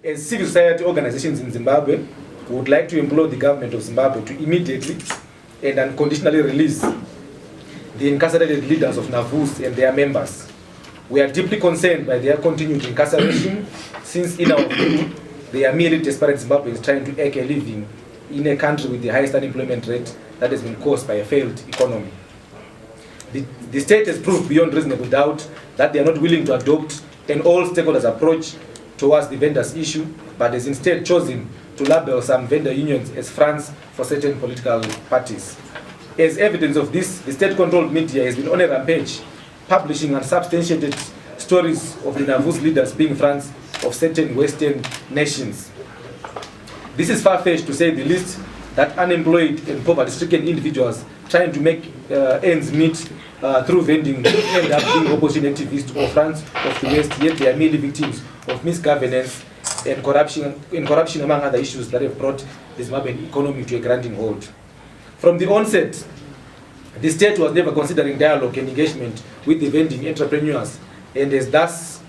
As civil society organizations in Zimbabwe, we would like to implore the government of Zimbabwe to immediately and unconditionally release the incarcerated leaders of NAVUZ and their members. We are deeply concerned by their continued incarceration, since in our view, they are merely desperate Zimbabweans trying to make a living in a country with the highest unemployment rate that has been caused by a failed economy. The state has proved beyond reasonable doubt that they are not willing to adopt an all-stakeholders approach towards the vendors issue, but has instead chosen to label some vendor unions as fronts for certain political parties. As evidence of this, the state-controlled media has been on a rampage, publishing unsubstantiated stories of the NAVUZ leaders being fronts of certain Western nations. This is far-fetched, to say the least, that unemployed and poverty-stricken individuals trying to make ends meet through vending end up being opposition activists or fronts of the West, yet they are merely victims of misgovernance and corruption among other issues that have brought the Zimbabwean economy to a grinding halt. From the onset, the state was never considering dialogue and engagement with the vending entrepreneurs, and has thus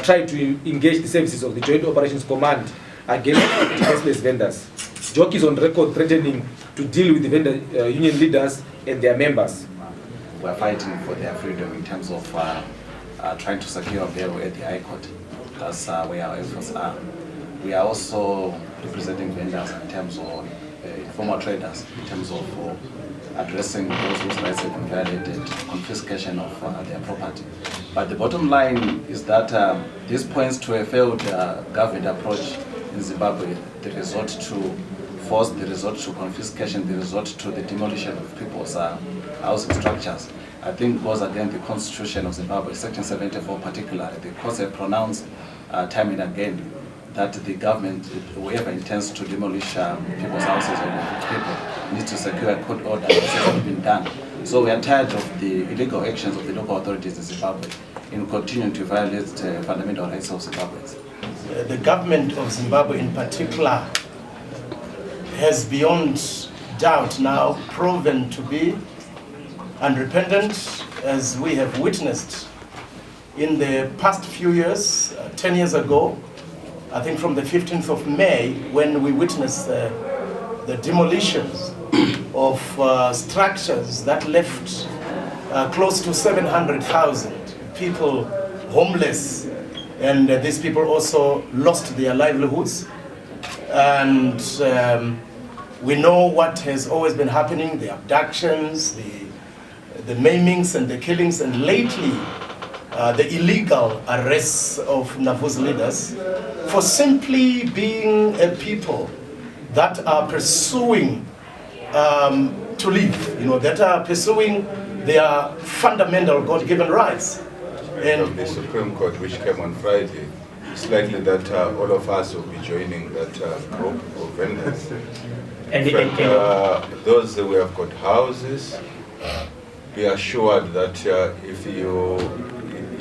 tried to engage the services of the Joint Operations Command against defenseless vendors. JOC is on record threatening to deal with the vendor union leaders and their members. We are fighting for their freedom in terms of trying to secure bail at the High Court. That's where our efforts are. We are also representing vendors in terms of informal traders, in terms of addressing those whose rights have been violated, confiscation of their property. But the bottom line is that this points to a failed government approach in Zimbabwe, the resort to force, the resort to confiscation, the resort to the demolition of people's housing structures. I think goes against the Constitution of Zimbabwe, Section 74 particularly. The courts have pronounced time and again that the government, whoever intends to demolish people's houses or people, needs to secure a court order. This has not been done. So we are tired of the illegal actions of the local authorities in Zimbabwe in continuing to violate fundamental rights of Zimbabweans. The government of Zimbabwe in particular has beyond doubt now proven to be unrepentant, as we have witnessed in the past few years. 10 years ago, I think from the 15th of May, when we witnessed the demolitions of structures that left close to 700,000 people homeless, and these people also lost their livelihoods. And we know what has always been happening, the abductions, the maimings and the killings, and lately the illegal arrests of NAVUZ leaders for simply being a people that are pursuing to live, that are pursuing their fundamental God-given rights. And of the Supreme Court, which came on Friday, it's likely that all of us will be joining that group of vendors. Those who have got houses, be assured that if you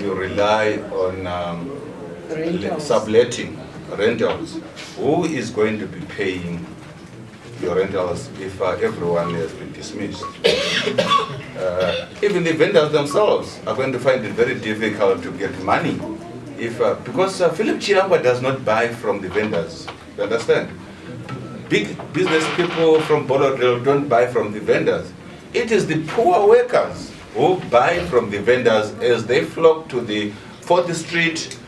rely on subletting rentals, who is going to be paying your rentals if everyone has been dismissed? Even the vendors themselves are going to find it very difficult to get money because Philip Chiamba does not buy from the vendors. You understand? Big business people from Bolodel don't buy from the vendors. It is the poor workers who buy from the vendors as they flock to the 4th Street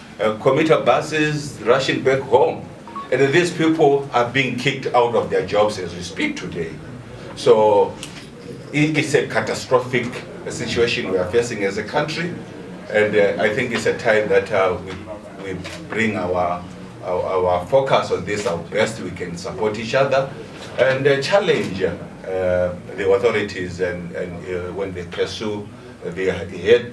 commuter buses rushing back home. And these people are being kicked out of their jobs as we speak today. So it's a catastrophic situation we are facing as a country. And I think it's a time that we bring our focus on this, how best we can support each other and challenge the authorities and when they pursue the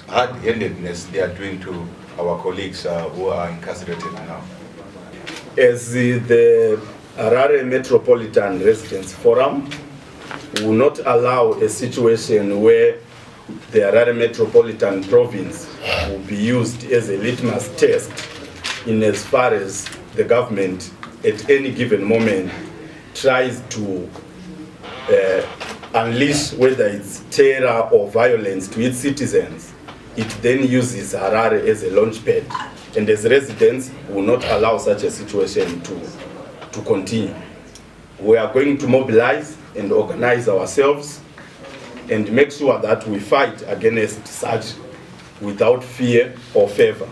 hard-handedness they are doing to our colleagues who are incarcerated now. As the Harare Metropolitan Residents Forum will not allow a situation where the Harare Metropolitan Province will be used as a litmus test in as far as the government at any given moment tries to unleash whether it's terror or violence to its citizens. it then uses Harare as a launch pad. And as residents, will not allow such a situation to continue. We are going to mobilize and organize ourselves and make sure that we fight against such without fear or favor.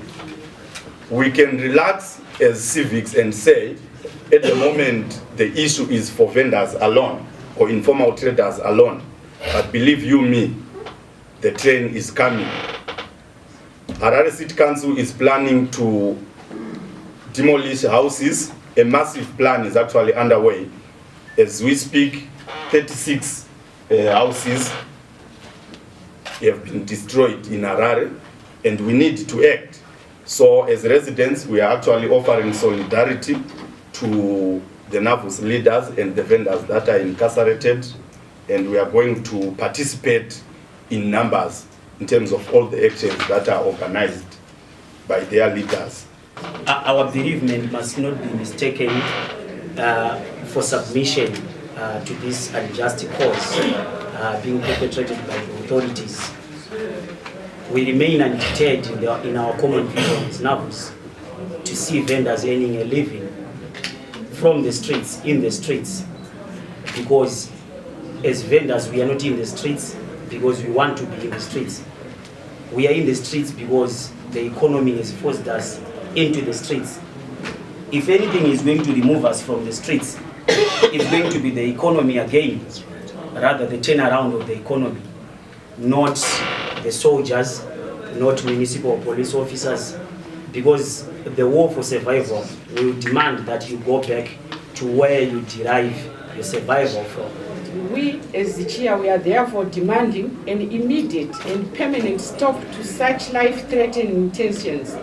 We can relax as civics and say, at the moment, the issue is for vendors alone or informal traders alone. But believe you me, the train is coming. Harare City Council is planning to demolish houses. A massive plan is actually underway. As we speak, 36 houses have been destroyed in Harare, and we need to act. So as residents, we are actually offering solidarity to the NAVUZ leaders and the vendors that are incarcerated, and we are going to participate in numbers in terms of all the actions that are organized by their leaders. Our bereavement must not be mistaken for submission to this unjust cause being perpetrated by the authorities. We remain undeterred in our common vision as NAVUZ to see vendors earning a living from the streets, in the streets, because as vendors we are not in the streets because we want to be in the streets. We are in the streets because the economy has forced us into the streets. If anything is going to remove us from the streets, it's going to be the economy again, rather the turnaround of the economy, not the soldiers, not municipal police officers, because the war for survival will demand that you go back to where you derive your survival from. We, as the chair, we are therefore demanding an immediate and permanent stop to such life-threatening intentions,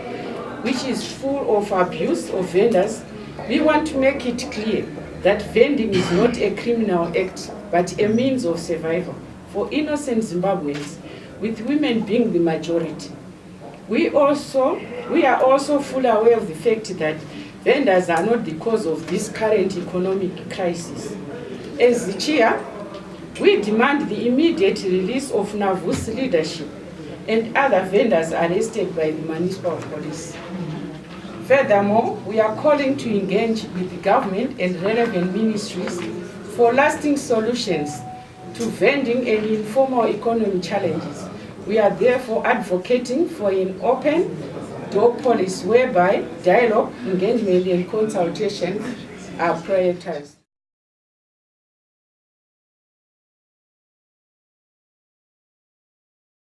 which is full of abuse of vendors. We want to make it clear that vending is not a criminal act, but a means of survival for innocent Zimbabweans, with women being the majority. We are also fully aware of the fact that vendors are not the cause of this current economic crisis. As the chair, we demand the immediate release of NAVUZ leadership and other vendors arrested by the municipal police. Furthermore, we are calling to engage with the government and relevant ministries for lasting solutions to vending and informal economy challenges. We are therefore advocating for an open door policy whereby dialogue, engagement, and consultation are prioritized.